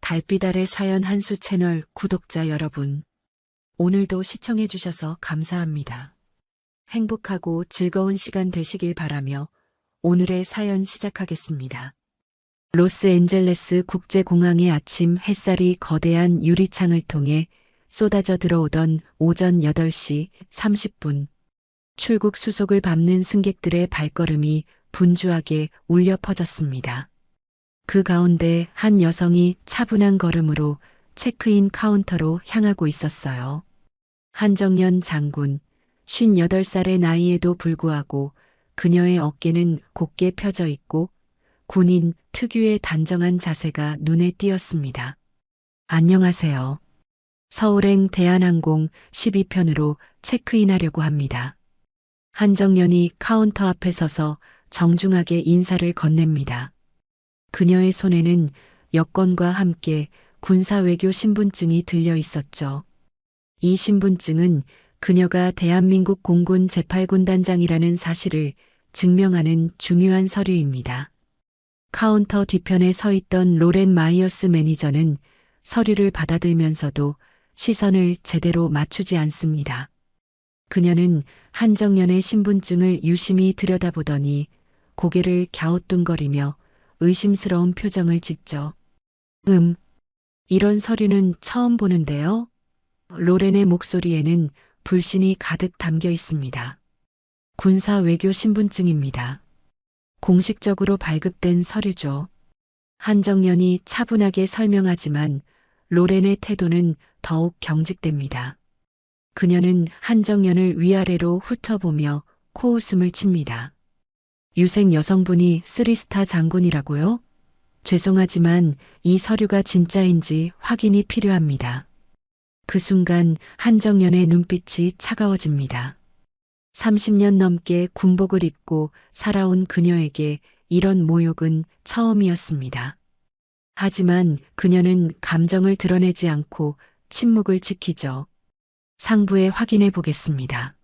달빛 아래 사연 한수 채널 구독자 여러분, 오늘도 시청해주셔서 감사합니다. 행복하고 즐거운 시간 되시길 바라며 오늘의 사연 시작하겠습니다. 로스앤젤레스 국제공항의 아침 햇살이 거대한 유리창을 통해 쏟아져 들어오던 오전 8시 30분. 출국 수속을 밟는 승객들의 발걸음이 분주하게 울려 퍼졌습니다. 그 가운데 한 여성이 차분한 걸음으로 체크인 카운터로 향하고 있었어요. 한정연 장군, 58살의 나이에도 불구하고 그녀의 어깨는 곧게 펴져 있고 군인 특유의 단정한 자세가 눈에 띄었습니다. 안녕하세요. 서울행 대한항공 12편으로 체크인하려고 합니다. 한정연이 카운터 앞에 서서 정중하게 인사를 건넵니다. 그녀의 손에는 여권과 함께 군사외교 신분증이 들려 있었죠. 이 신분증은 그녀가 대한민국 공군 제8군단장이라는 사실을 증명하는 중요한 서류입니다. 카운터 뒤편에 서 있던 로렌 마이어스 매니저는 서류를 받아들면서도 시선을 제대로 맞추지 않습니다. 그녀는 한정연의 신분증을 유심히 들여다보더니 고개를 갸우뚱거리며 의심스러운 표정을 짓죠. 이런 서류는 처음 보는데요. 로렌의 목소리에는 불신이 가득 담겨 있습니다. 군사 외교 신분증입니다. 공식적으로 발급된 서류죠. 한정연이 차분하게 설명하지만 로렌의 태도는 더욱 경직됩니다. 그녀는 한정연을 위아래로 훑어보며 코웃음을 칩니다. 유색 여성분이 3스타 장군이라고요? 죄송하지만 이 서류가 진짜인지 확인이 필요합니다. 그 순간 한정연의 눈빛이 차가워집니다. 30년 넘게 군복을 입고 살아온 그녀에게 이런 모욕은 처음이었습니다. 하지만 그녀는 감정을 드러내지 않고 침묵을 지키죠. 상부에 확인해 보겠습니다.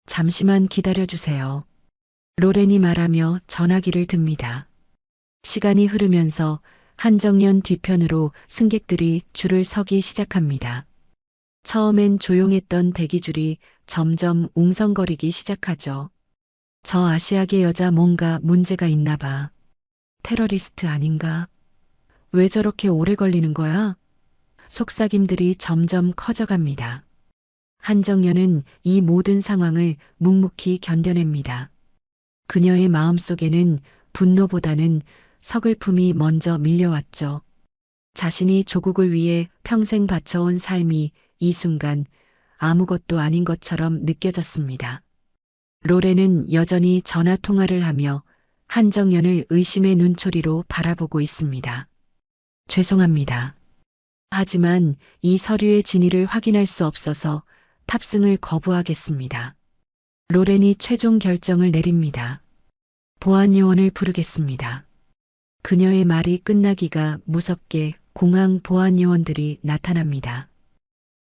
잠시만 기다려주세요. 로렌이 말하며 전화기를 듭니다. 시간이 흐르면서 한정연 뒤편으로 승객들이 줄을 서기 시작합니다. 처음엔 조용했던 대기줄이 점점 웅성거리기 시작하죠. 저 아시아계 여자 뭔가 문제가 있나 봐. 테러리스트 아닌가? 왜 저렇게 오래 걸리는 거야? 속삭임들이 점점 커져갑니다. 한정연은 이 모든 상황을 묵묵히 견뎌냅니다. 그녀의 마음속에는 분노보다는 서글픔이 먼저 밀려왔죠. 자신이 조국을 위해 평생 바쳐온 삶이 이 순간 아무것도 아닌 것처럼 느껴졌습니다. 로렌은 여전히 전화 통화를 하며 한정연을 의심의 눈초리로 바라보고 있습니다. 죄송합니다. 하지만 이 서류의 진위를 확인할 수 없어서 탑승을 거부하겠습니다. 로렌이 최종 결정을 내립니다. 보안 요원을 부르겠습니다. 그녀의 말이 끝나기가 무섭게 공항 보안 요원들이 나타납니다.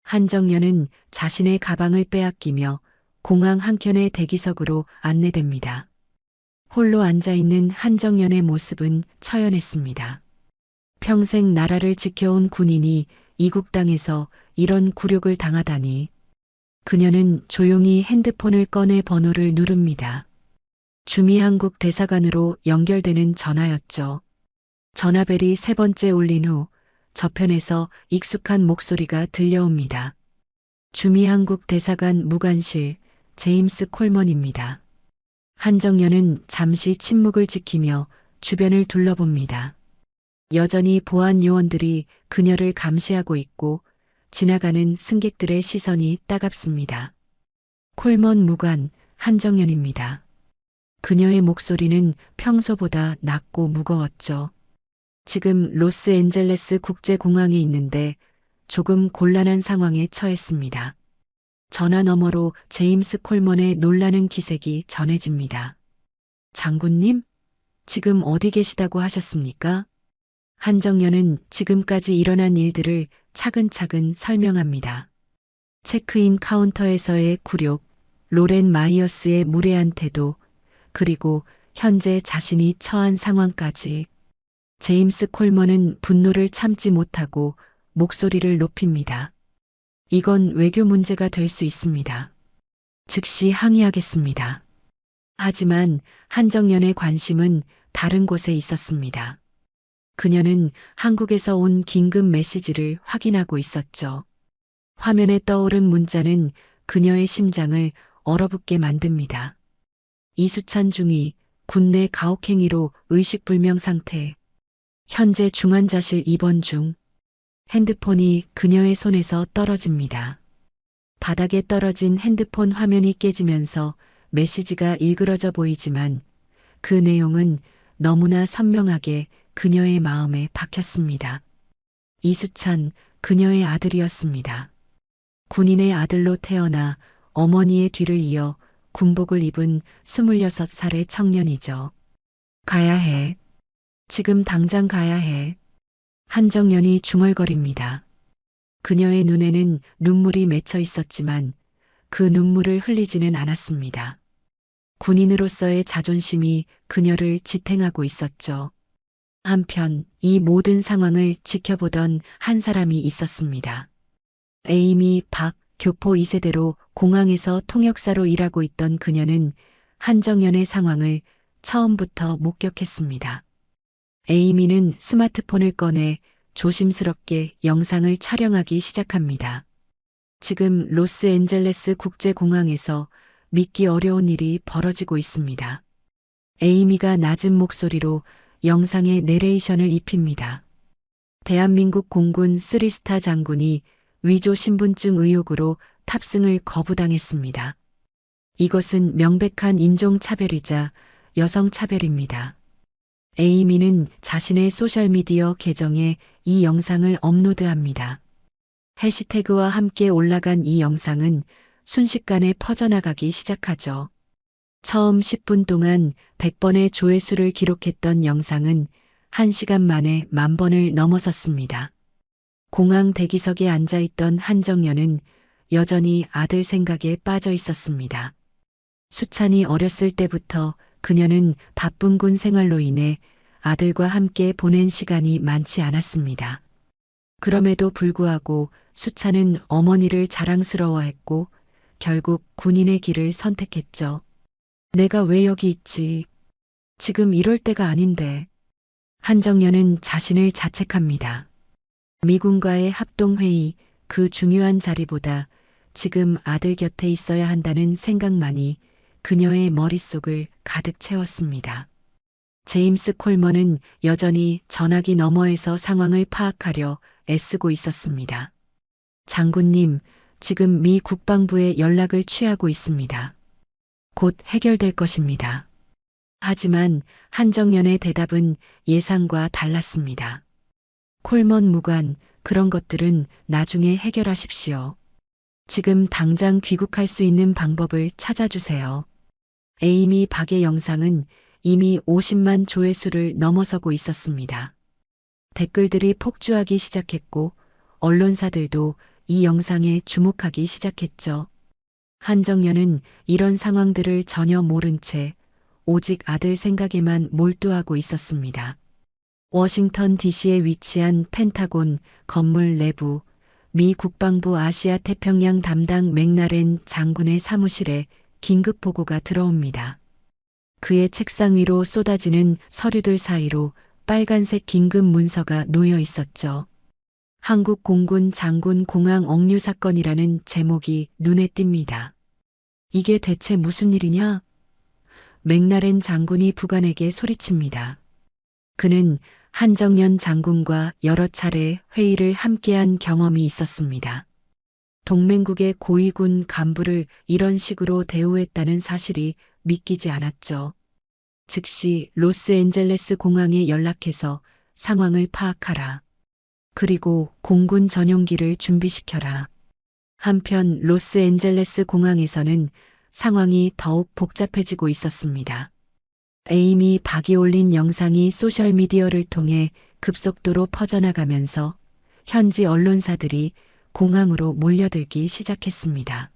한정연은 자신의 가방을 빼앗기며 공항 한켠의 대기석으로 안내됩니다. 홀로 앉아있는 한정연의 모습은 처연했습니다. 평생 나라를 지켜온 군인이 이국 땅에서 이런 굴욕을 당하다니. 그녀는 조용히 핸드폰을 꺼내 번호를 누릅니다. 주미한국 대사관으로 연결되는 전화였죠. 전화벨이 3번째 울린 후 저편에서 익숙한 목소리가 들려옵니다. 주미한국 대사관 무관실 제임스 콜먼입니다. 한정연은 잠시 침묵을 지키며 주변을 둘러봅니다. 여전히 보안 요원들이 그녀를 감시하고 있고 지나가는 승객들의 시선이 따갑습니다. 콜먼 무관 한정연입니다. 그녀의 목소리는 평소보다 낮고 무거웠죠. 지금 로스앤젤레스 국제공항에 있는데 조금 곤란한 상황에 처했습니다. 전화 너머로 제임스 콜먼의 놀라는 기색이 전해집니다. 장군님? 지금 어디 계시다고 하셨습니까? 한정연은 지금까지 일어난 일들을 차근차근 설명합니다. 체크인 카운터에서의 굴욕, 로렌 마이어스의 무례한 태도, 그리고 현재 자신이 처한 상황까지. 제임스 콜먼은 분노를 참지 못하고 목소리를 높입니다. 이건 외교 문제가 될 수 있습니다. 즉시 항의하겠습니다. 하지만 한정연의 관심은 다른 곳에 있었습니다. 그녀는 한국에서 온 긴급 메시지를 확인하고 있었죠. 화면에 떠오른 문자는 그녀의 심장을 얼어붙게 만듭니다. 이수찬 중위, 군내 가혹행위로 의식불명 상태. 현재 중환자실 입원 중. 핸드폰이 그녀의 손에서 떨어집니다. 바닥에 떨어진 핸드폰 화면이 깨지면서 메시지가 일그러져 보이지만 그 내용은 너무나 선명하게 그녀의 마음에 박혔습니다. 이수찬, 그녀의 아들이었습니다. 군인의 아들로 태어나 어머니의 뒤를 이어 군복을 입은 26살의 청년이죠. 가야 해. 지금 당장 가야 해. 한정연이 중얼거립니다. 그녀의 눈에는 눈물이 맺혀 있었지만 그 눈물을 흘리지는 않았습니다. 군인으로서의 자존심이 그녀를 지탱하고 있었죠. 한편 이 모든 상황을 지켜보던 한 사람이 있었습니다. 에이미 박 교포 2세대로 공항에서 통역사로 일하고 있던 그녀는 한정연의 상황을 처음부터 목격했습니다. 에이미는 스마트폰을 꺼내 조심스럽게 영상을 촬영하기 시작합니다. 지금 로스앤젤레스 국제공항에서 믿기 어려운 일이 벌어지고 있습니다. 에이미가 낮은 목소리로 영상에 내레이션을 입힙니다. 대한민국 공군 3스타 장군이 위조 신분증 의혹으로 탑승을 거부당했습니다. 이것은 명백한 인종차별이자 여성차별입니다. 에이미는 자신의 소셜미디어 계정에 이 영상을 업로드합니다. 해시태그와 함께 올라간 이 영상은 순식간에 퍼져나가기 시작하죠. 처음 10분 동안 100번의 조회수를 기록했던 영상은 1시간 만에 10,000번을 넘어섰습니다. 공항 대기석에 앉아있던 한정연은 여전히 아들 생각에 빠져 있었습니다. 수찬이 어렸을 때부터 그녀는 바쁜 군 생활로 인해 아들과 함께 보낸 시간이 많지 않았습니다. 그럼에도 불구하고 수찬은 어머니를 자랑스러워했고 결국 군인의 길을 선택했죠. 내가 왜 여기 있지? 지금 이럴 때가 아닌데. 한정연은 자신을 자책합니다. 미군과의 합동회의, 그 중요한 자리보다 지금 아들 곁에 있어야 한다는 생각만이 그녀의 머릿속을 가득 채웠습니다. 제임스 콜먼은 여전히 전화기 너머에서 상황을 파악하려 애쓰고 있었습니다. 장군님, 지금 미 국방부에 연락을 취하고 있습니다. 곧 해결될 것입니다. 하지만 한정연의 대답은 예상과 달랐습니다. 콜먼 무관, 그런 것들은 나중에 해결하십시오. 지금 당장 귀국할 수 있는 방법을 찾아주세요. 에이미 박의 영상은 이미 50만 조회수를 넘어서고 있었습니다. 댓글들이 폭주하기 시작했고 언론사들도 이 영상에 주목하기 시작했죠. 한정연은 이런 상황들을 전혀 모른 채 오직 아들 생각에만 몰두하고 있었습니다. 워싱턴 DC에 위치한 펜타곤 건물 내부 미 국방부 아시아 태평양 담당 맥나렌 장군의 사무실에 긴급 보고가 들어옵니다. 그의 책상 위로 쏟아지는 서류들 사이로 빨간색 긴급 문서가 놓여 있었죠. 한국 공군 장군 공항 억류 사건이라는 제목이 눈에 띕니다. 이게 대체 무슨 일이냐? 맥나렌 장군이 부관에게 소리칩니다. 그는 한정연 장군과 여러 차례 회의를 함께한 경험이 있었습니다. 동맹국의 고위군 간부를 이런 식으로 대우했다는 사실이 믿기지 않았죠. 즉시 로스앤젤레스 공항에 연락해서 상황을 파악하라. 그리고 공군 전용기를 준비시켜라. 한편 로스앤젤레스 공항에서는 상황이 더욱 복잡해지고 있었습니다. 에이미 박이 올린 영상이 소셜미디어를 통해 급속도로 퍼져나가면서 현지 언론사들이 공항으로 몰려들기 시작했습니다.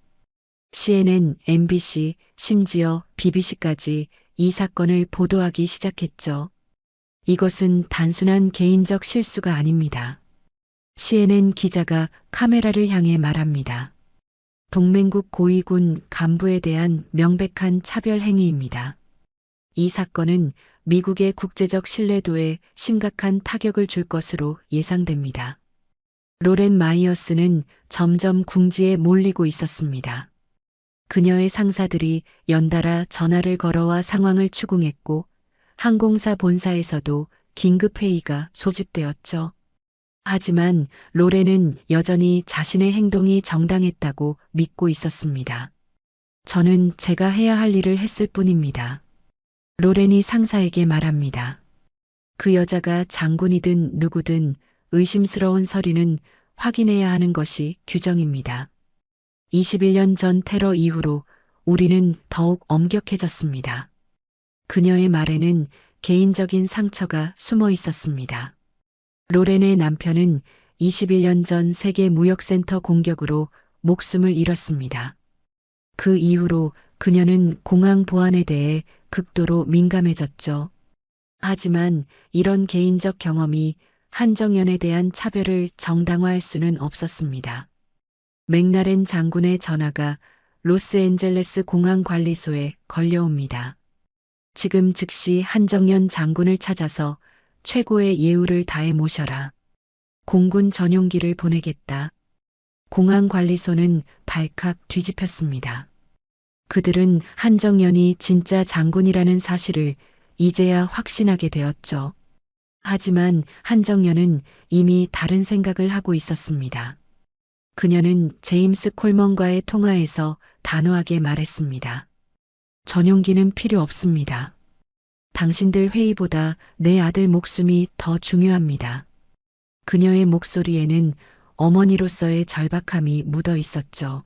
CNN, MBC, 심지어 BBC까지 이 사건을 보도하기 시작했죠. 이것은 단순한 개인적 실수가 아닙니다. CNN 기자가 카메라를 향해 말합니다. 동맹국 고위군 간부에 대한 명백한 차별 행위입니다. 이 사건은 미국의 국제적 신뢰도에 심각한 타격을 줄 것으로 예상됩니다. 로렌 마이어스는 점점 궁지에 몰리고 있었습니다. 그녀의 상사들이 연달아 전화를 걸어와 상황을 추궁했고 항공사 본사에서도 긴급회의가 소집되었죠. 하지만 로렌은 여전히 자신의 행동이 정당했다고 믿고 있었습니다. 저는 제가 해야 할 일을 했을 뿐입니다. 로렌이 상사에게 말합니다. 그 여자가 장군이든 누구든 의심스러운 서류는 확인해야 하는 것이 규정입니다. 21년 전 테러 이후로 우리는 더욱 엄격해졌습니다. 그녀의 말에는 개인적인 상처가 숨어 있었습니다. 로렌의 남편은 21년 전 세계 무역센터 공격으로 목숨을 잃었습니다. 그 이후로 그녀는 공항 보안에 대해 극도로 민감해졌죠. 하지만 이런 개인적 경험이 한정연에 대한 차별을 정당화할 수는 없었습니다. 맥라렌 장군의 전화가 로스앤젤레스 공항 관리소에 걸려옵니다. 지금 즉시 한정연 장군을 찾아서 최고의 예우를 다해 모셔라. 공군 전용기를 보내겠다. 공항 관리소는 발칵 뒤집혔습니다. 그들은 한정연이 진짜 장군이라는 사실을 이제야 확신하게 되었죠. 하지만 한정연은 이미 다른 생각을 하고 있었습니다. 그녀는 제임스 콜먼과의 통화에서 단호하게 말했습니다. 전용기는 필요 없습니다. 당신들 회의보다 내 아들 목숨이 더 중요합니다. 그녀의 목소리에는 어머니로서의 절박함이 묻어 있었죠.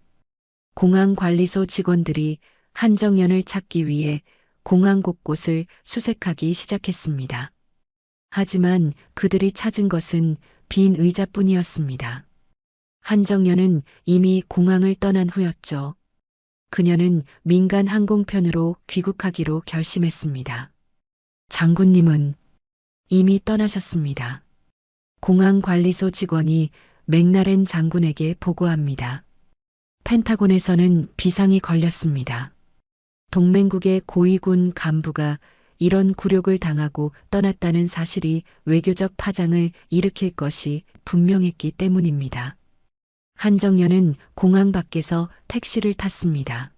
공항 관리소 직원들이 한정연을 찾기 위해 공항 곳곳을 수색하기 시작했습니다. 하지만 그들이 찾은 것은 빈 의자뿐이었습니다. 한정연은 이미 공항을 떠난 후였죠. 그녀는 민간 항공편으로 귀국하기로 결심했습니다. 장군님은 이미 떠나셨습니다. 공항 관리소 직원이 맥라렌 장군에게 보고합니다. 펜타곤에서는 비상이 걸렸습니다. 동맹국의 고위군 간부가 이런 굴욕을 당하고 떠났다는 사실이 외교적 파장을 일으킬 것이 분명했기 때문입니다. 한정연은 공항 밖에서 택시를 탔습니다.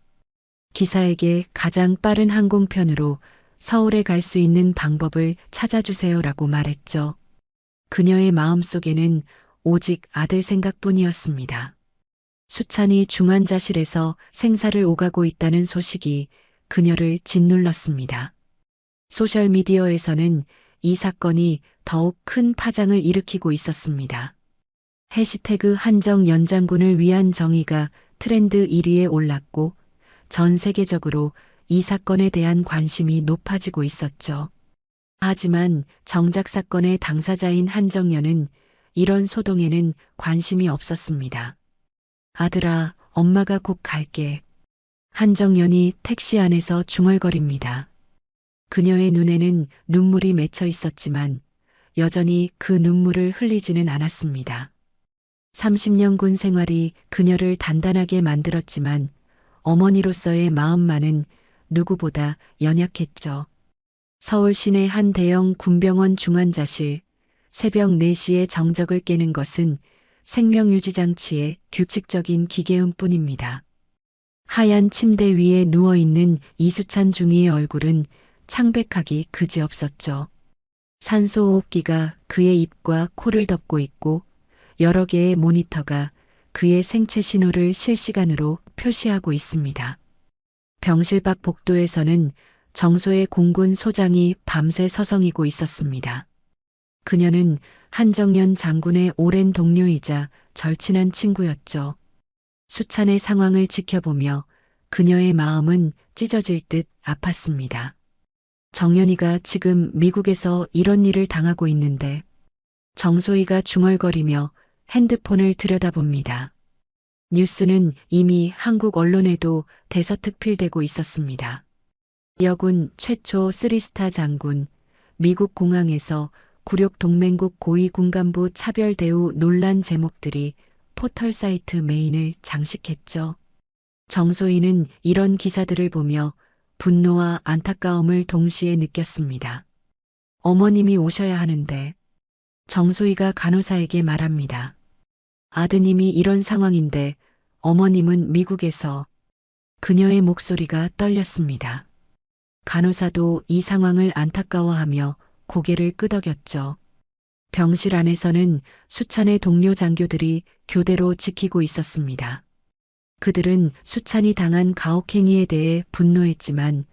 기사에게 가장 빠른 항공편으로 서울에 갈 수 있는 방법을 찾아주세요라고 말했죠. 그녀의 마음속에는 오직 아들 생각뿐이었습니다. 수찬이 중환자실에서 생사를 오가고 있다는 소식이 그녀를 짓눌렀습니다. 소셜미디어에서는 이 사건이 더욱 큰 파장을 일으키고 있었습니다. 해시태그 한정연 장군을 위한 정의가 트렌드 1위에 올랐고 전 세계적으로 이 사건에 대한 관심이 높아지고 있었죠. 하지만 정작 사건의 당사자인 한정연은 이런 소동에는 관심이 없었습니다. 아들아, 엄마가 곧 갈게. 한정연이 택시 안에서 중얼거립니다. 그녀의 눈에는 눈물이 맺혀 있었지만 여전히 그 눈물을 흘리지는 않았습니다. 30년 군 생활이 그녀를 단단하게 만들었지만 어머니로서의 마음만은 누구보다 연약했죠. 서울 시내 한 대형 군병원 중환자실, 새벽 4시에 정적을 깨는 것은 생명유지장치의 규칙적인 기계음뿐입니다. 하얀 침대 위에 누워있는 이수찬 중위의 얼굴은 창백하기 그지없었죠. 산소호흡기가 그의 입과 코를 덮고 있고 여러 개의 모니터가 그의 생체 신호를 실시간으로 표시하고 있습니다. 병실 밖 복도에서는 정소의 공군 소장이 밤새 서성이고 있었습니다. 그녀는 한정연 장군의 오랜 동료이자 절친한 친구였죠. 수찬의 상황을 지켜보며 그녀의 마음은 찢어질 듯 아팠습니다. 정연이가 지금 미국에서 이런 일을 당하고 있는데 정소희가 중얼거리며 핸드폰을 들여다봅니다. 뉴스는 이미 한국 언론에도 대서특필되고 있었습니다. 여군 최초 3스타 장군, 미국 공항에서 굴욕 동맹국 고위 군간부 차별 대우 논란 제목들이 포털 사이트 메인을 장식했죠. 정소희는 이런 기사들을 보며 분노와 안타까움을 동시에 느꼈습니다. 어머님이 오셔야 하는데. 정소희가 간호사에게 말합니다. 아드님이 이런 상황인데 어머님은 미국에서. 그녀의 목소리가 떨렸습니다. 간호사도 이 상황을 안타까워하며 고개를 끄덕였죠. 병실 안에서는 수찬의 동료 장교들이 교대로 지키고 있었습니다. 그들은 수찬이 당한 가혹행위에 대해 분노했지만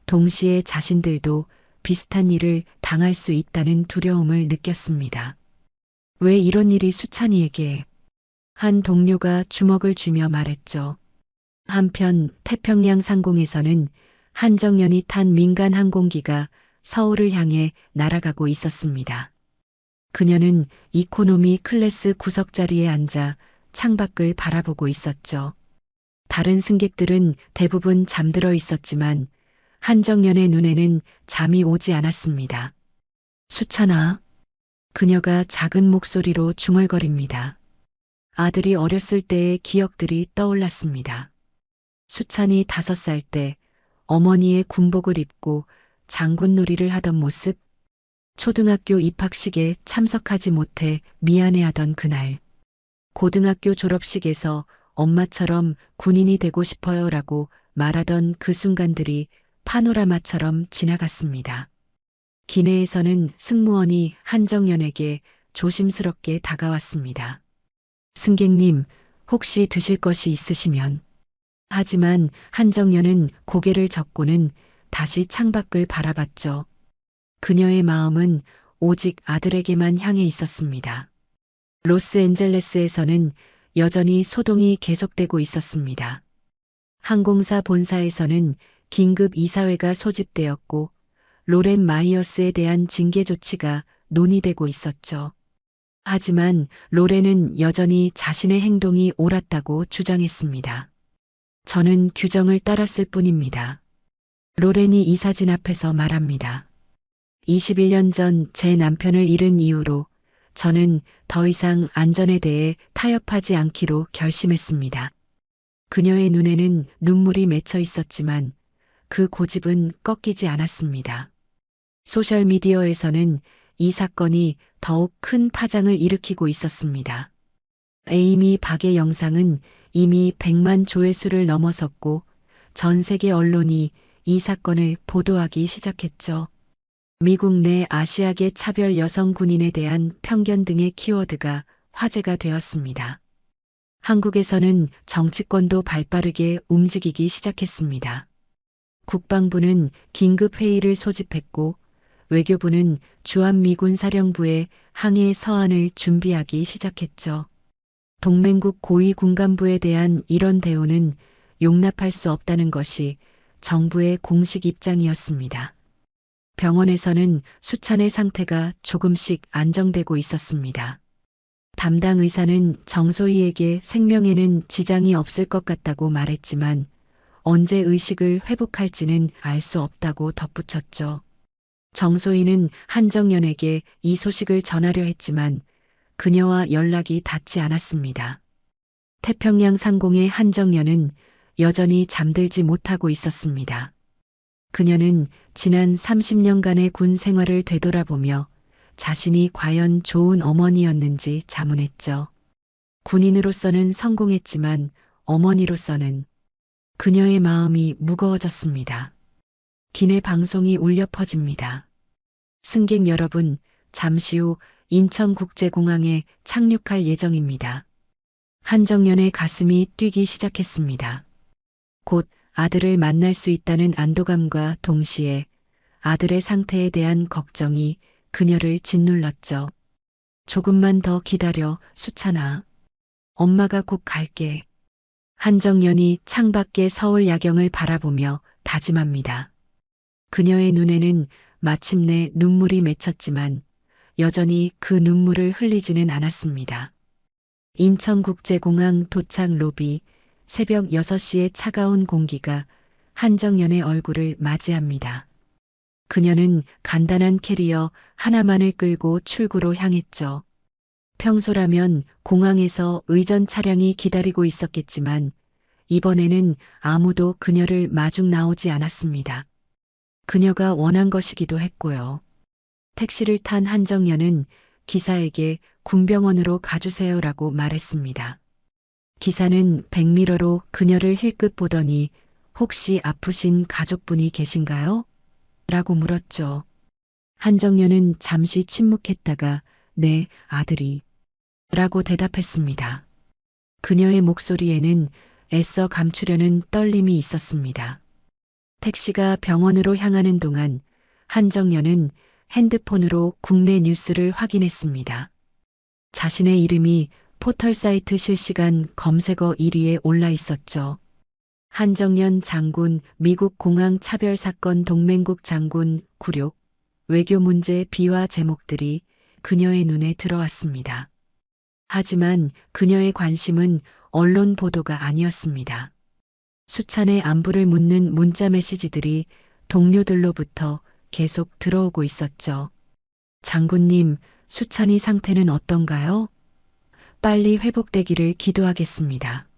동시에 자신들도 비슷한 일을 당할 수 있다는 두려움을 느꼈습니다. 왜 이런 일이 수찬이에게? 한 동료가 주먹을 쥐며 말했죠. 한편 태평양 상공에서는 한정연이 탄 민간 항공기가 서울을 향해 날아가고 있었습니다. 그녀는 이코노미 클래스 구석자리에 앉아 창밖을 바라보고 있었죠. 다른 승객들은 대부분 잠들어 있었지만 한정연의 눈에는 잠이 오지 않았습니다. 수찬아. 그녀가 작은 목소리로 중얼거립니다. 아들이 어렸을 때의 기억들이 떠올랐습니다. 수찬이 5살 때 어머니의 군복을 입고 장군놀이를 하던 모습, 초등학교 입학식에 참석하지 못해 미안해하던 그날, 고등학교 졸업식에서 엄마처럼 군인이 되고 싶어요라고 말하던 그 순간들이 파노라마처럼 지나갔습니다. 기내에서는 승무원이 한정연에게 조심스럽게 다가왔습니다. 승객님, 혹시 드실 것이 있으시면. 하지만 한정연은 고개를 젓고는 다시 창밖을 바라봤죠. 그녀의 마음은 오직 아들에게만 향해 있었습니다. 로스앤젤레스에서는 여전히 소동이 계속되고 있었습니다. 항공사 본사에서는 긴급 이사회가 소집되었고 로렌 마이어스에 대한 징계 조치가 논의되고 있었죠. 하지만 로렌은 여전히 자신의 행동이 옳았다고 주장했습니다. 저는 규정을 따랐을 뿐입니다. 로렌이 이사진 앞에서 말합니다. 21년 전 제 남편을 잃은 이후로 저는 더 이상 안전에 대해 타협하지 않기로 결심했습니다. 그녀의 눈에는 눈물이 맺혀 있었지만 그 고집은 꺾이지 않았습니다. 소셜미디어에서는 이 사건이 더욱 큰 파장을 일으키고 있었습니다. 에이미 박의 영상은 이미 100만 조회수를 넘어섰고 전 세계 언론이 이 사건을 보도하기 시작했죠. 미국 내 아시아계 차별 여성 군인에 대한 편견 등의 키워드가 화제가 되었습니다. 한국에서는 정치권도 발빠르게 움직이기 시작했습니다. 국방부는 긴급 회의를 소집했고 외교부는 주한미군 사령부에 항해 서한을 준비하기 시작했죠. 동맹국 고위 군간부에 대한 이런 대우는 용납할 수 없다는 것이 정부의 공식 입장이었습니다. 병원에서는 수찬의 상태가 조금씩 안정되고 있었습니다. 담당 의사는 정소희에게 생명에는 지장이 없을 것 같다고 말했지만 언제 의식을 회복할지는 알 수 없다고 덧붙였죠. 정소희는 한정연에게 이 소식을 전하려 했지만 그녀와 연락이 닿지 않았습니다. 태평양 상공의 한정연은 여전히 잠들지 못하고 있었습니다. 그녀는 지난 30년간의 군 생활을 되돌아보며 자신이 과연 좋은 어머니였는지 자문했죠. 군인으로서는 성공했지만 어머니로서는. 그녀의 마음이 무거워졌습니다. 기내 방송이 울려 퍼집니다. 승객 여러분, 잠시 후 인천국제공항에 착륙할 예정입니다. 한정연의 가슴이 뛰기 시작했습니다. 곧 아들을 만날 수 있다는 안도감과 동시에 아들의 상태에 대한 걱정이 그녀를 짓눌렀죠. 조금만 더 기다려, 수찬아. 엄마가 곧 갈게. 한정연이 창밖의 서울 야경을 바라보며 다짐합니다. 그녀의 눈에는 마침내 눈물이 맺혔지만 여전히 그 눈물을 흘리지는 않았습니다. 인천국제공항 도착 로비, 새벽 6시의 차가운 공기가 한정연의 얼굴을 맞이합니다. 그녀는 간단한 캐리어 하나만을 끌고 출구로 향했죠. 평소라면 공항에서 의전 차량이 기다리고 있었겠지만 이번에는 아무도 그녀를 마중 나오지 않았습니다. 그녀가 원한 것이기도 했고요. 택시를 탄 한정연은 기사에게 군병원으로 가주세요라고 말했습니다. 기사는 백미러로 그녀를 힐끗 보더니 혹시 아프신 가족분이 계신가요? 라고 물었죠. 한정연은 잠시 침묵했다가 네, 아들이 라고 대답했습니다. 그녀의 목소리에는 애써 감추려는 떨림이 있었습니다. 택시가 병원으로 향하는 동안 한정연은 핸드폰으로 국내 뉴스를 확인했습니다. 자신의 이름이 포털 사이트 실시간 검색어 1위에 올라 있었죠. 한정연 장군 미국 공항 차별 사건 동맹국 장군 굴욕 외교 문제 비화 제목들이 그녀의 눈에 들어왔습니다. 하지만 그녀의 관심은 언론 보도가 아니었습니다. 수찬의 안부를 묻는 문자 메시지들이 동료들로부터 계속 들어오고 있었죠. 장군님, 수찬이 상태는 어떤가요? 빨리 회복되기를 기도하겠습니다.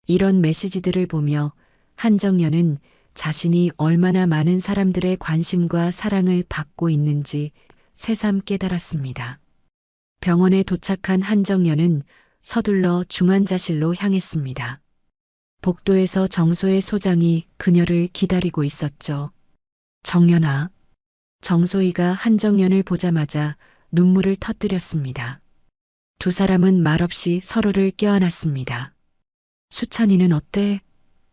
이런 메시지들을 보며 한정연은 자신이 얼마나 많은 사람들의 관심과 사랑을 받고 있는지 새삼 깨달았습니다. 병원에 도착한 한정연은 서둘러 중환자실로 향했습니다. 복도에서 정소의 소장이 그녀를 기다리고 있었죠. 정연아. 정소희가 한정연을 보자마자 눈물을 터뜨렸습니다. 두 사람은 말없이 서로를 껴안았습니다. 수찬이는 어때?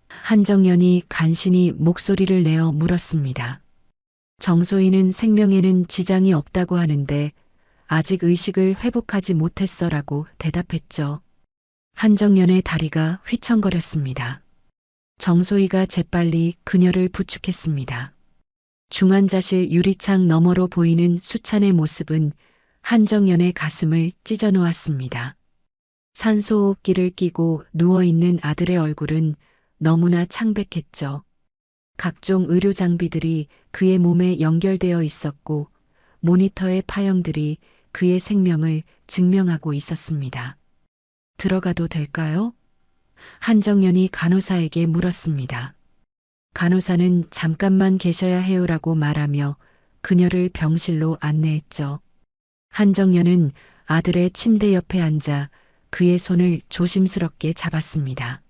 한정연이 간신히 목소리를 내어 물었습니다. 정소희는 생명에는 지장이 없다고 하는데 아직 의식을 회복하지 못했어라고 대답했죠. 한정연의 다리가 휘청거렸습니다. 정소희가 재빨리 그녀를 부축했습니다. 중환자실 유리창 너머로 보이는 수찬의 모습은 한정연의 가슴을 찢어 놓았습니다. 산소호흡기를 끼고 누워있는 아들의 얼굴은 너무나 창백했죠. 각종 의료 장비들이 그의 몸에 연결되어 있었고 모니터의 파형들이 그의 생명을 증명하고 있었습니다. 들어가도 될까요? 한정연이 간호사에게 물었습니다. 간호사는 잠깐만 계셔야 해요라고 말하며 그녀를 병실로 안내했죠. 한정연은 아들의 침대 옆에 앉아 그의 손을 조심스럽게 잡았습니다.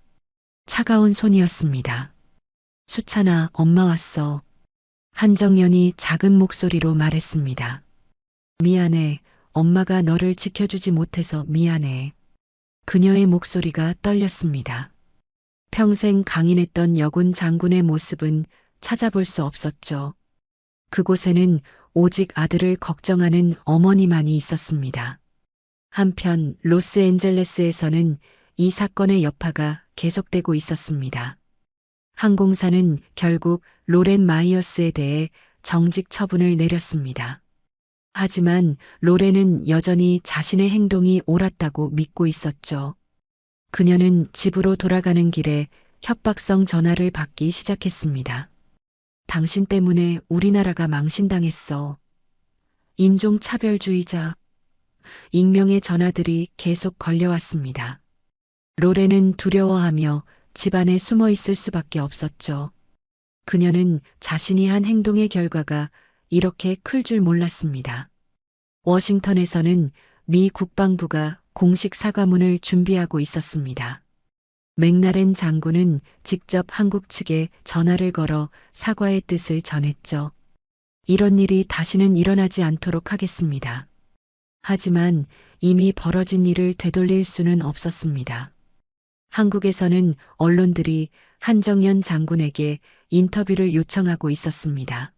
차가운 손이었습니다. 수찬아, 엄마 왔어. 한정연이 작은 목소리로 말했습니다. 미안해. 엄마가 너를 지켜주지 못해서 미안해. 그녀의 목소리가 떨렸습니다. 평생 강인했던 여군 장군의 모습은 찾아볼 수 없었죠. 그곳에는 오직 아들을 걱정하는 어머니만이 있었습니다. 한편 로스앤젤레스에서는 이 사건의 여파가 계속되고 있었습니다. 항공사는 결국 로렌 마이어스에 대해 정직 처분을 내렸습니다. 하지만 로렌은 여전히 자신의 행동이 옳았다고 믿고 있었죠. 그녀는 집으로 돌아가는 길에 협박성 전화를 받기 시작했습니다. 당신 때문에 우리나라가 망신당했어. 인종차별주의자. 익명의 전화들이 계속 걸려왔습니다. 로렌은 두려워하며 집안에 숨어 있을 수밖에 없었죠. 그녀는 자신이 한 행동의 결과가 이렇게 클 줄 몰랐습니다. 워싱턴에서는 미 국방부가 공식 사과문을 준비하고 있었습니다. 맥라렌 장군은 직접 한국 측에 전화를 걸어 사과의 뜻을 전했죠. 이런 일이 다시는 일어나지 않도록 하겠습니다. 하지만 이미 벌어진 일을 되돌릴 수는 없었습니다. 한국에서는 언론들이 한정연 장군에게 인터뷰를 요청하고 있었습니다.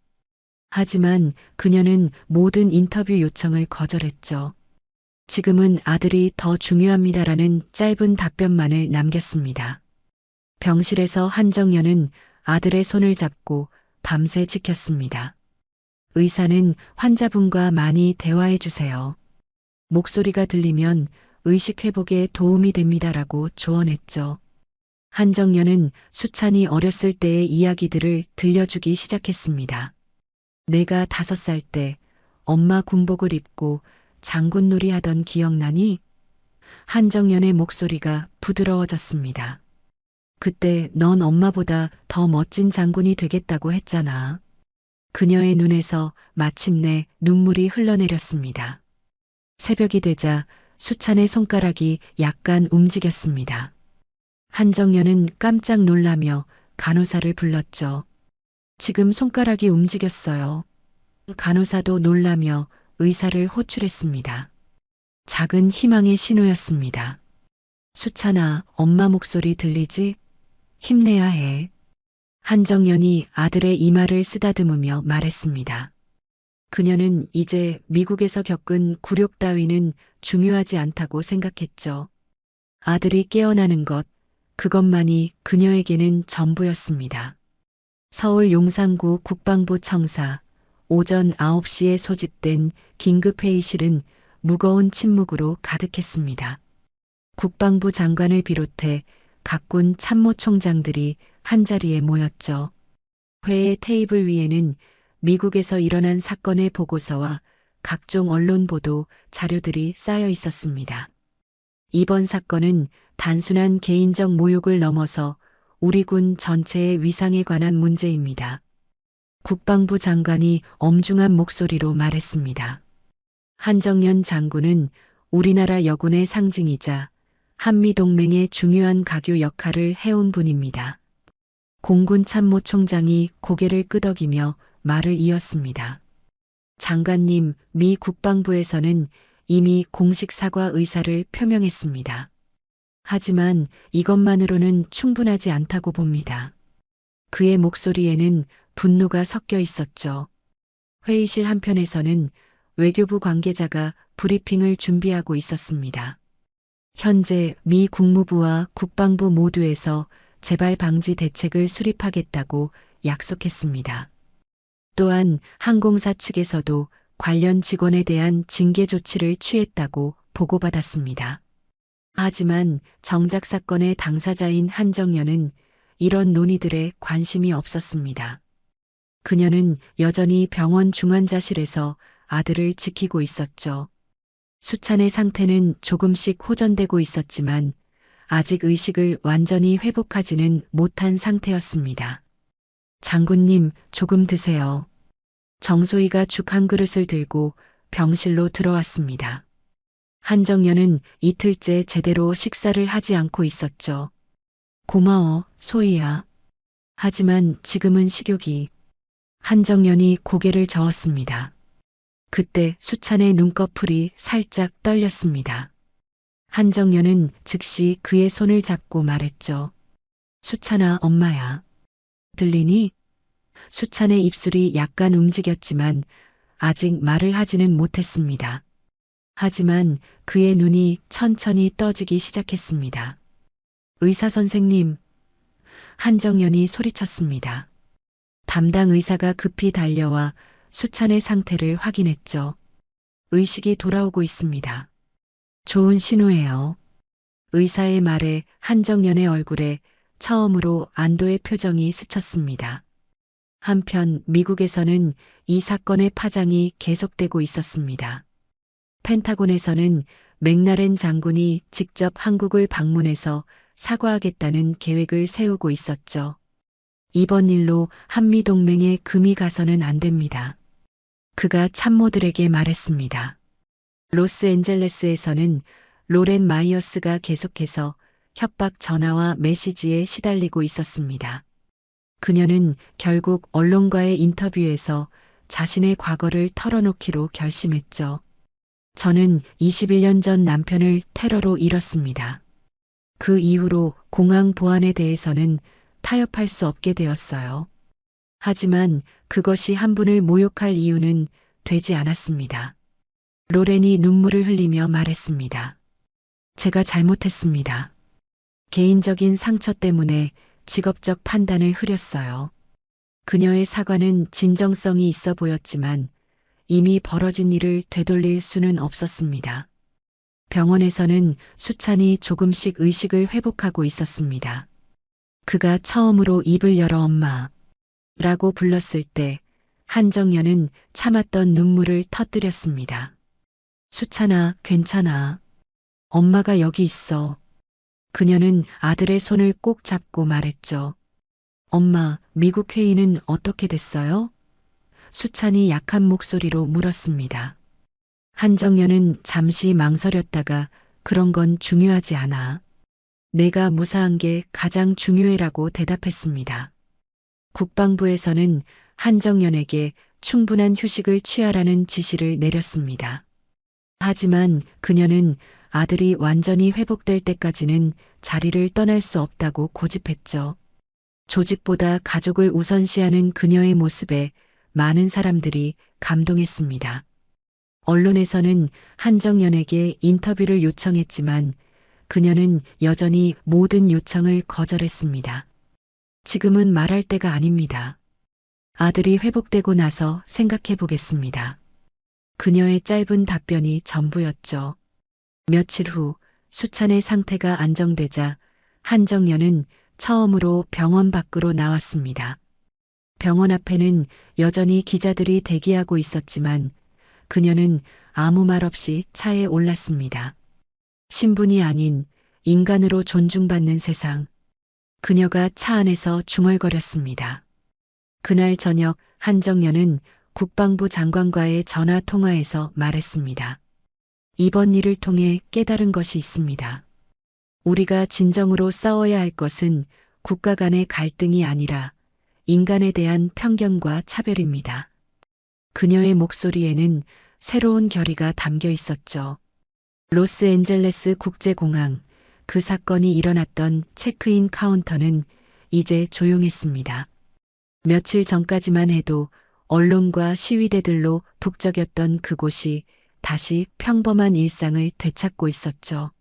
하지만 그녀는 모든 인터뷰 요청을 거절했죠. 지금은 아들이 더 중요합니다라는 짧은 답변만을 남겼습니다. 병실에서 한정연은 아들의 손을 잡고 밤새 지켰습니다. 의사는 환자분과 많이 대화해 주세요. 목소리가 들리면 의식 회복에 도움이 됩니다라고 조언했죠. 한정연은 수찬이 어렸을 때의 이야기들을 들려주기 시작했습니다. 내가 5살 때 엄마 군복을 입고 장군놀이 하던 기억나니? 한정연의 목소리가 부드러워졌습니다. 그때 넌 엄마보다 더 멋진 장군이 되겠다고 했잖아. 그녀의 눈에서 마침내 눈물이 흘러내렸습니다. 새벽이 되자 수찬의 손가락이 약간 움직였습니다. 한정연은 깜짝 놀라며 간호사를 불렀죠. 지금 손가락이 움직였어요. 간호사도 놀라며 의사를 호출했습니다. 작은 희망의 신호였습니다. 수찬아, 엄마 목소리 들리지? 힘내야 해. 한정연이 아들의 이마를 쓰다듬으며 말했습니다. 그녀는 이제 미국에서 겪은 굴욕 따위는 중요하지 않다고 생각했죠. 아들이 깨어나는 것, 그것만이 그녀에게는 전부였습니다. 서울 용산구 국방부 청사, 오전 9시에 소집된 긴급회의실은 무거운 침묵으로 가득했습니다. 국방부 장관을 비롯해 각군 참모총장들이 한자리에 모였죠. 회의 테이블 위에는 미국에서 일어난 사건의 보고서와 각종 언론 보도 자료들이 쌓여 있었습니다. 이번 사건은 단순한 개인적 모욕을 넘어서 우리 군 전체의 위상에 관한 문제입니다. 국방부 장관이 엄중한 목소리로 말했습니다. 한정연 장군은 우리나라 여군의 상징이자 한미동맹의 중요한 가교 역할을 해온 분입니다. 공군 참모총장이 고개를 끄덕이며 말을 이었습니다. 장관님, 미 국방부에서는 이미 공식 사과 의사를 표명했습니다. 하지만 이것만으로는 충분하지 않다고 봅니다. 그의 목소리에는 분노가 섞여 있었죠. 회의실 한편에서는 외교부 관계자가 브리핑을 준비하고 있었습니다. 현재 미 국무부와 국방부 모두에서 재발 방지 대책을 수립하겠다고 약속했습니다. 또한 항공사 측에서도 관련 직원에 대한 징계 조치를 취했다고 보고받았습니다. 하지만 정작 사건의 당사자인 한정연은 이런 논의들에 관심이 없었습니다. 그녀는 여전히 병원 중환자실에서 아들을 지키고 있었죠. 수찬의 상태는 조금씩 호전되고 있었지만 아직 의식을 완전히 회복하지는 못한 상태였습니다. 장군님, 조금 드세요. 정소희가 죽 한 그릇을 들고 병실로 들어왔습니다. 한정연은 이틀째 제대로 식사를 하지 않고 있었죠. 고마워, 소희야. 하지만 지금은 식욕이. 한정연이 고개를 저었습니다. 그때 수찬의 눈꺼풀이 살짝 떨렸습니다. 한정연은 즉시 그의 손을 잡고 말했죠. 수찬아, 엄마야. 들리니? 수찬의 입술이 약간 움직였지만 아직 말을 하지는 못했습니다. 하지만 그의 눈이 천천히 떠지기 시작했습니다. 의사 선생님, 한정연이 소리쳤습니다. 담당 의사가 급히 달려와 수찬의 상태를 확인했죠. 의식이 돌아오고 있습니다. 좋은 신호예요. 의사의 말에 한정연의 얼굴에 처음으로 안도의 표정이 스쳤습니다. 한편 미국에서는 이 사건의 파장이 계속되고 있었습니다. 펜타곤에서는 맥라렌 장군이 직접 한국을 방문해서 사과하겠다는 계획을 세우고 있었죠. 이번 일로 한미동맹에 금이 가서는 안 됩니다. 그가 참모들에게 말했습니다. 로스앤젤레스에서는 로렌 마이어스가 계속해서 협박 전화와 메시지에 시달리고 있었습니다. 그녀는 결국 언론과의 인터뷰에서 자신의 과거를 털어놓기로 결심했죠. 저는 21년 전 남편을 테러로 잃었습니다. 그 이후로 공항 보안에 대해서는 타협할 수 없게 되었어요. 하지만 그것이 한 분을 모욕할 이유는 되지 않았습니다. 로렌이 눈물을 흘리며 말했습니다. 제가 잘못했습니다. 개인적인 상처 때문에 직업적 판단을 흐렸어요. 그녀의 사과는 진정성이 있어 보였지만 이미 벌어진 일을 되돌릴 수는 없었습니다. 병원에서는 수찬이 조금씩 의식을 회복하고 있었습니다. 그가 처음으로 입을 열어 엄마 라고 불렀을 때 한정연은 참았던 눈물을 터뜨렸습니다. 수찬아, 괜찮아. 엄마가 여기 있어. 그녀는 아들의 손을 꼭 잡고 말했죠. 엄마, 미국 회의는 어떻게 됐어요? 수찬이 약한 목소리로 물었습니다. 한정연은 잠시 망설였다가 그런 건 중요하지 않아. 내가 무사한 게 가장 중요해라고 대답했습니다. 국방부에서는 한정연에게 충분한 휴식을 취하라는 지시를 내렸습니다. 하지만 그녀는 아들이 완전히 회복될 때까지는 자리를 떠날 수 없다고 고집했죠. 조직보다 가족을 우선시하는 그녀의 모습에 많은 사람들이 감동했습니다. 언론에서는 한정연에게 인터뷰를 요청했지만 그녀는 여전히 모든 요청을 거절했습니다. 지금은 말할 때가 아닙니다. 아들이 회복되고 나서 생각해 보겠습니다. 그녀의 짧은 답변이 전부였죠. 며칠 후 수찬의 상태가 안정되자 한정연은 처음으로 병원 밖으로 나왔습니다. 병원 앞에는 여전히 기자들이 대기하고 있었지만 그녀는 아무 말 없이 차에 올랐습니다. 신분이 아닌 인간으로 존중받는 세상. 그녀가 차 안에서 중얼거렸습니다. 그날 저녁 한정연은 국방부 장관과의 전화 통화에서 말했습니다. 이번 일을 통해 깨달은 것이 있습니다. 우리가 진정으로 싸워야 할 것은 국가 간의 갈등이 아니라 인간에 대한 편견과 차별입니다. 그녀의 목소리에는 새로운 결의가 담겨 있었죠. 로스앤젤레스 국제공항, 그 사건이 일어났던 체크인 카운터는 이제 조용했습니다. 며칠 전까지만 해도 언론과 시위대들로 북적였던 그곳이 다시 평범한 일상을 되찾고 있었죠.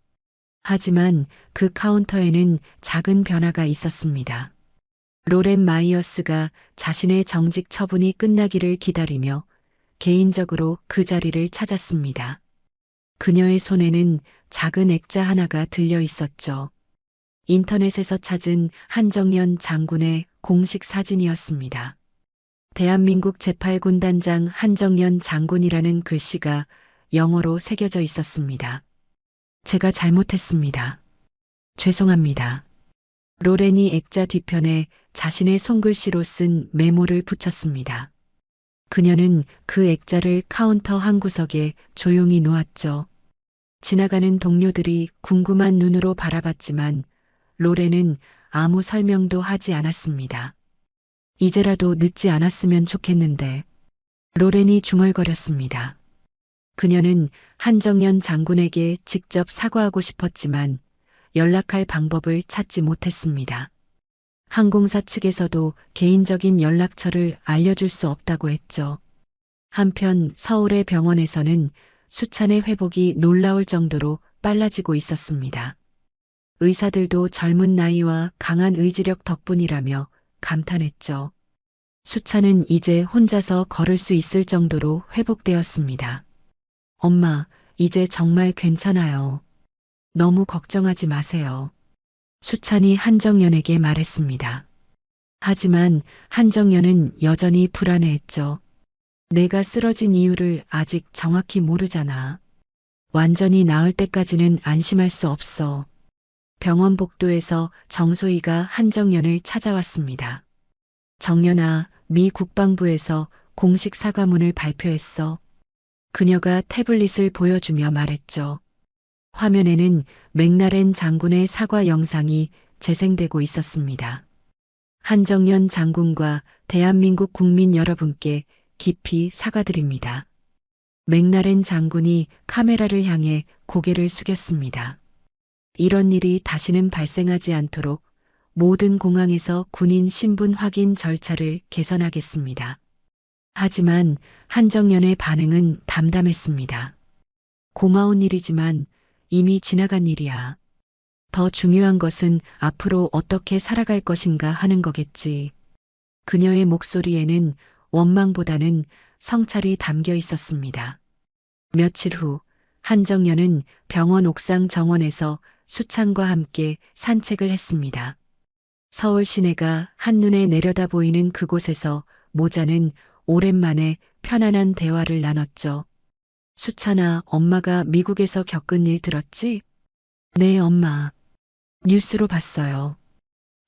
하지만 그 카운터에는 작은 변화가 있었습니다. 로렌 마이어스가 자신의 정직 처분이 끝나기를 기다리며 개인적으로 그 자리를 찾았습니다. 그녀의 손에는 작은 액자 하나가 들려 있었죠. 인터넷에서 찾은 한정연 장군의 공식 사진이었습니다. 대한민국 제8군단장 한정연 장군이라는 글씨가 영어로 새겨져 있었습니다. 제가 잘못했습니다. 죄송합니다. 로렌이 액자 뒤편에 자신의 손글씨로 쓴 메모를 붙였습니다. 그녀는 그 액자를 카운터 한 구석에 조용히 놓았죠. 지나가는 동료들이 궁금한 눈으로 바라봤지만 로렌은 아무 설명도 하지 않았습니다. 이제라도 늦지 않았으면 좋겠는데. 로렌이 중얼거렸습니다. 그녀는 한정연 장군에게 직접 사과하고 싶었지만 연락할 방법을 찾지 못했습니다. 항공사 측에서도 개인적인 연락처를 알려줄 수 없다고 했죠. 한편 서울의 병원에서는 수찬의 회복이 놀라울 정도로 빨라지고 있었습니다. 의사들도 젊은 나이와 강한 의지력 덕분이라며 감탄했죠. 수찬은 이제 혼자서 걸을 수 있을 정도로 회복되었습니다. 엄마, 이제 정말 괜찮아요. 너무 걱정하지 마세요. 수찬이 한정연에게 말했습니다. 하지만 한정연은 여전히 불안해했죠. 내가 쓰러진 이유를 아직 정확히 모르잖아. 완전히 나을 때까지는 안심할 수 없어. 병원 복도에서 정소희가 한정연을 찾아왔습니다. 정연아, 미 국방부에서 공식 사과문을 발표했어. 그녀가 태블릿을 보여주며 말했죠. 화면에는 맥라렌 장군의 사과 영상이 재생되고 있었습니다. 한정연 장군과 대한민국 국민 여러분께 깊이 사과드립니다. 맥라렌 장군이 카메라를 향해 고개를 숙였습니다. 이런 일이 다시는 발생하지 않도록 모든 공항에서 군인 신분 확인 절차를 개선하겠습니다. 하지만 한정연의 반응은 담담했습니다. 고마운 일이지만 이미 지나간 일이야. 더 중요한 것은 앞으로 어떻게 살아갈 것인가 하는 거겠지. 그녀의 목소리에는 원망보다는 성찰이 담겨 있었습니다. 며칠 후 한정연은 병원 옥상 정원에서 수찬과 함께 산책을 했습니다. 서울 시내가 한눈에 내려다 보이는 그곳에서 모자는 오랜만에 편안한 대화를 나눴죠. 수찬아, 엄마가 미국에서 겪은 일 들었지? 네, 엄마. 뉴스로 봤어요.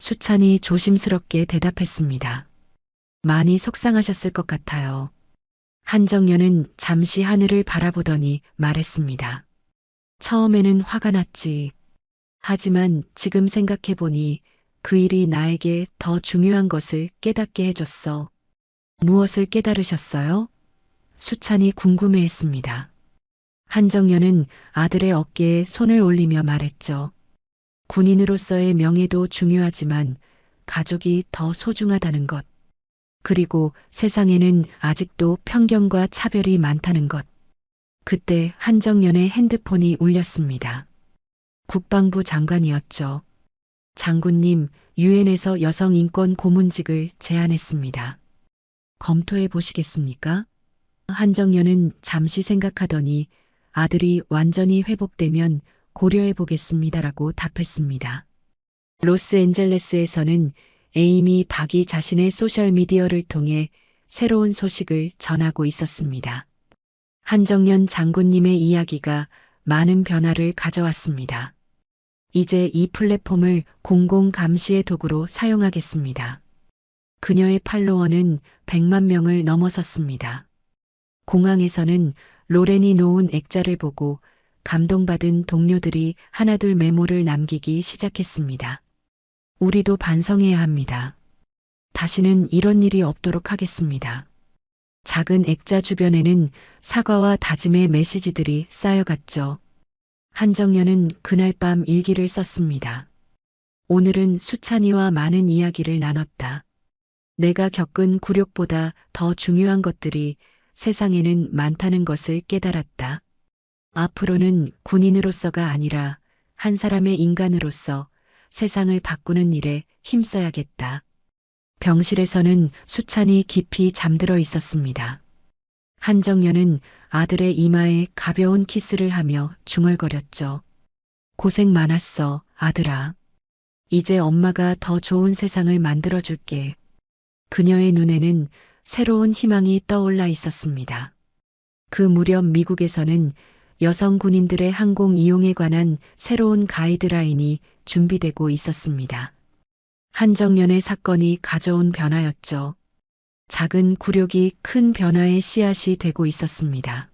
수찬이 조심스럽게 대답했습니다. 많이 속상하셨을 것 같아요. 한정연은 잠시 하늘을 바라보더니 말했습니다. 처음에는 화가 났지. 하지만 지금 생각해보니 그 일이 나에게 더 중요한 것을 깨닫게 해줬어. 무엇을 깨달으셨어요? 수찬이 궁금해했습니다. 한정연은 아들의 어깨에 손을 올리며 말했죠. 군인으로서의 명예도 중요하지만 가족이 더 소중하다는 것. 그리고 세상에는 아직도 편견과 차별이 많다는 것. 그때 한정연의 핸드폰이 울렸습니다. 국방부 장관이었죠. 장군님, 유엔에서 여성 인권 고문직을 제안했습니다. 검토해 보시겠습니까? 한정연은 잠시 생각하더니 아들이 완전히 회복되면 고려해 보겠습니다라고 답했습니다. 로스앤젤레스에서는 에이미 박이 자신의 소셜미디어를 통해 새로운 소식을 전하고 있었습니다. 한정연 장군님의 이야기가 많은 변화를 가져왔습니다. 이제 이 플랫폼을 공공 감시의 도구로 사용하겠습니다. 그녀의 팔로워는 100만 명을 넘어섰습니다. 공항에서는 로렌이 놓은 액자를 보고 감동받은 동료들이 하나둘 메모를 남기기 시작했습니다. 우리도 반성해야 합니다. 다시는 이런 일이 없도록 하겠습니다. 작은 액자 주변에는 사과와 다짐의 메시지들이 쌓여갔죠. 한정연은 그날 밤 일기를 썼습니다. 오늘은 수찬이와 많은 이야기를 나눴다. 내가 겪은 굴욕보다 더 중요한 것들이 세상에는 많다는 것을 깨달았다. 앞으로는 군인으로서가 아니라 한 사람의 인간으로서 세상을 바꾸는 일에 힘써야겠다. 병실에서는 수찬이 깊이 잠들어 있었습니다. 한정연은 아들의 이마에 가벼운 키스를 하며 중얼거렸죠. 고생 많았어, 아들아. 이제 엄마가 더 좋은 세상을 만들어줄게. 그녀의 눈에는 새로운 희망이 떠올라 있었습니다. 그 무렵 미국에서는 여성 군인들의 항공 이용에 관한 새로운 가이드라인이 준비되고 있었습니다. 한정연의 사건이 가져온 변화였죠. 작은 굴욕이 큰 변화의 씨앗이 되고 있었습니다.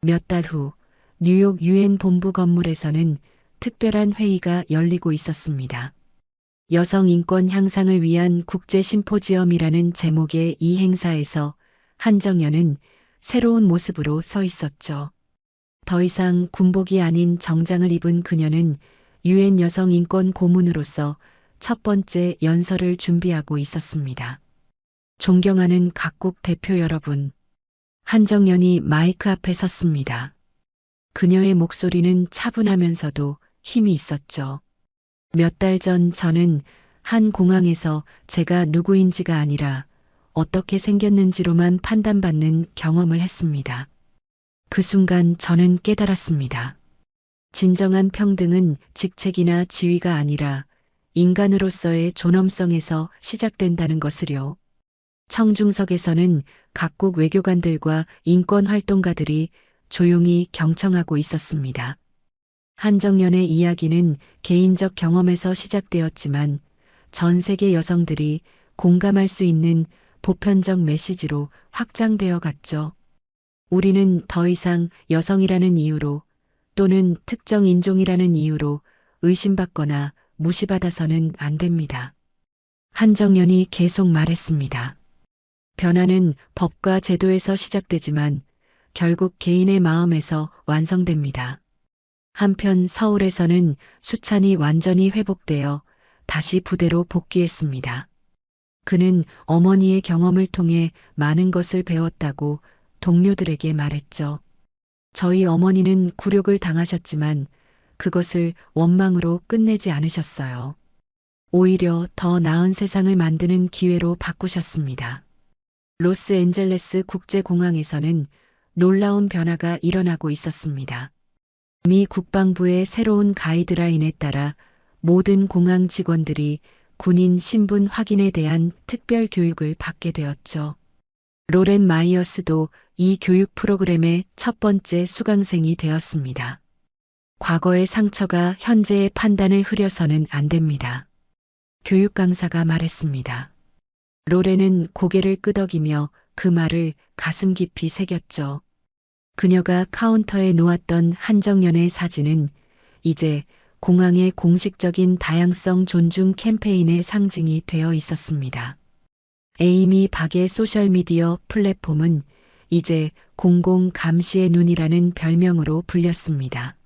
몇 달 후 뉴욕 유엔 본부 건물에서는 특별한 회의가 열리고 있었습니다. 여성 인권 향상을 위한 국제 심포지엄이라는 제목의 이 행사에서 한정연은 새로운 모습으로 서 있었죠. 더 이상 군복이 아닌 정장을 입은 그녀는 유엔 여성 인권 고문으로서 첫 번째 연설을 준비하고 있었습니다. 존경하는 각국 대표 여러분, 한정연이 마이크 앞에 섰습니다. 그녀의 목소리는 차분하면서도 힘이 있었죠. 몇 달 전 저는 한 공항에서 제가 누구인지가 아니라 어떻게 생겼는지로만 판단받는 경험을 했습니다. 그 순간 저는 깨달았습니다. 진정한 평등은 직책이나 지위가 아니라 인간으로서의 존엄성에서 시작된다는 것을요. 청중석에서는 각국 외교관들과 인권활동가들이 조용히 경청하고 있었습니다. 한정연의 이야기는 개인적 경험에서 시작되었지만 전 세계 여성들이 공감할 수 있는 보편적 메시지로 확장되어 갔죠. 우리는 더 이상 여성이라는 이유로 또는 특정 인종이라는 이유로 의심받거나 무시받아서는 안 됩니다. 한정연이 계속 말했습니다. 변화는 법과 제도에서 시작되지만 결국 개인의 마음에서 완성됩니다. 한편 서울에서는 수찬이 완전히 회복되어 다시 부대로 복귀했습니다. 그는 어머니의 경험을 통해 많은 것을 배웠다고 동료들에게 말했죠. 저희 어머니는 굴욕을 당하셨지만 그것을 원망으로 끝내지 않으셨어요. 오히려 더 나은 세상을 만드는 기회로 바꾸셨습니다. 로스앤젤레스 국제공항에서는 놀라운 변화가 일어나고 있었습니다. 미 국방부의 새로운 가이드라인에 따라 모든 공항 직원들이 군인 신분 확인에 대한 특별 교육을 받게 되었죠. 로렌 마이어스도 이 교육 프로그램의 첫 번째 수강생이 되었습니다. 과거의 상처가 현재의 판단을 흐려서는 안 됩니다. 교육 강사가 말했습니다. 로렌은 고개를 끄덕이며 그 말을 가슴 깊이 새겼죠. 그녀가 카운터에 놓았던 한정연의 사진은 이제 공항의 공식적인 다양성 존중 캠페인의 상징이 되어 있었습니다. 에이미 박의 소셜미디어 플랫폼은 이제 공공 감시의 눈이라는 별명으로 불렸습니다.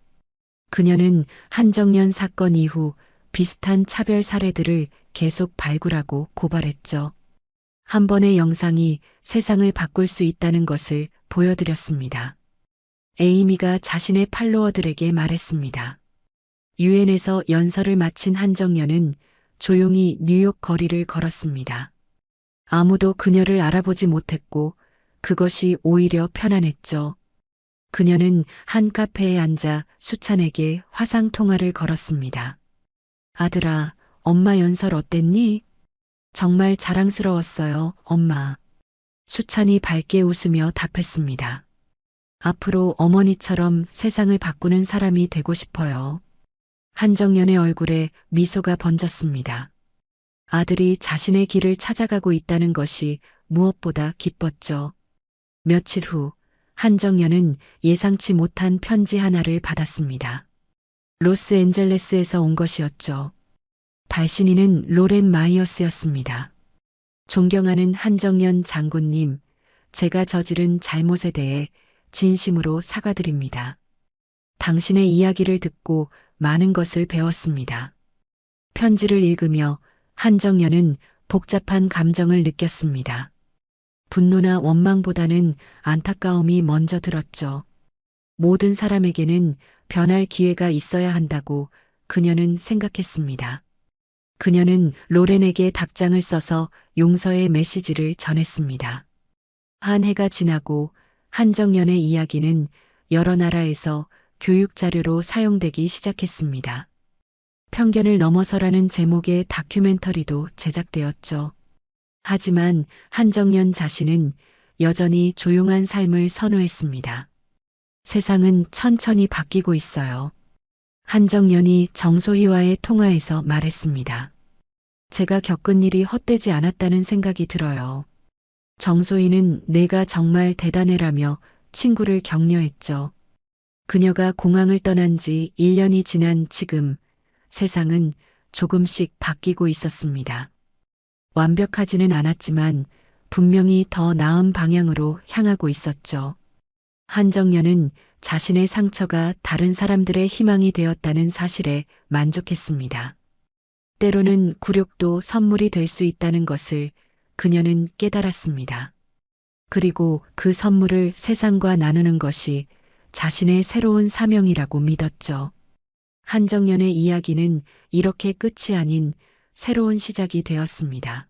그녀는 한정연 사건 이후 비슷한 차별 사례들을 계속 발굴하고 고발했죠. 한 번의 영상이 세상을 바꿀 수 있다는 것을 보여드렸습니다. 에이미가 자신의 팔로워들에게 말했습니다. 유엔에서 연설을 마친 한정연은 조용히 뉴욕 거리를 걸었습니다. 아무도 그녀를 알아보지 못했고 그것이 오히려 편안했죠. 그녀는 한 카페에 앉아 수찬에게 화상 통화를 걸었습니다. 아들아, 엄마 연설 어땠니? 정말 자랑스러웠어요, 엄마. 수찬이 밝게 웃으며 답했습니다. 앞으로 어머니처럼 세상을 바꾸는 사람이 되고 싶어요. 한정연의 얼굴에 미소가 번졌습니다. 아들이 자신의 길을 찾아가고 있다는 것이 무엇보다 기뻤죠. 며칠 후 한정연은 예상치 못한 편지 하나를 받았습니다. 로스앤젤레스에서 온 것이었죠. 발신인은 로렌 마이어스였습니다. 존경하는 한정연 장군님, 제가 저지른 잘못에 대해 진심으로 사과드립니다. 당신의 이야기를 듣고 많은 것을 배웠습니다. 편지를 읽으며 한정연은 복잡한 감정을 느꼈습니다. 분노나 원망보다는 안타까움이 먼저 들었죠. 모든 사람에게는 변할 기회가 있어야 한다고 그녀는 생각했습니다. 그녀는 로렌에게 답장을 써서 용서의 메시지를 전했습니다. 한 해가 지나고 한정연의 이야기는 여러 나라에서 교육 자료로 사용되기 시작했습니다. 편견을 넘어서라는 제목의 다큐멘터리도 제작되었죠. 하지만 한정연 자신은 여전히 조용한 삶을 선호했습니다. 세상은 천천히 바뀌고 있어요. 한정연이 정소희와의 통화에서 말했습니다. 제가 겪은 일이 헛되지 않았다는 생각이 들어요. 정소희는 내가 정말 대단해라며 친구를 격려했죠. 그녀가 공항을 떠난 지 1년이 지난 지금 세상은 조금씩 바뀌고 있었습니다. 완벽하지는 않았지만 분명히 더 나은 방향으로 향하고 있었죠. 한정연은 자신의 상처가 다른 사람들의 희망이 되었다는 사실에 만족했습니다. 때로는 굴욕도 선물이 될 수 있다는 것을 그녀는 깨달았습니다. 그리고 그 선물을 세상과 나누는 것이 자신의 새로운 사명이라고 믿었죠. 한정연의 이야기는 이렇게 끝이 아닌 새로운 시작이 되었습니다.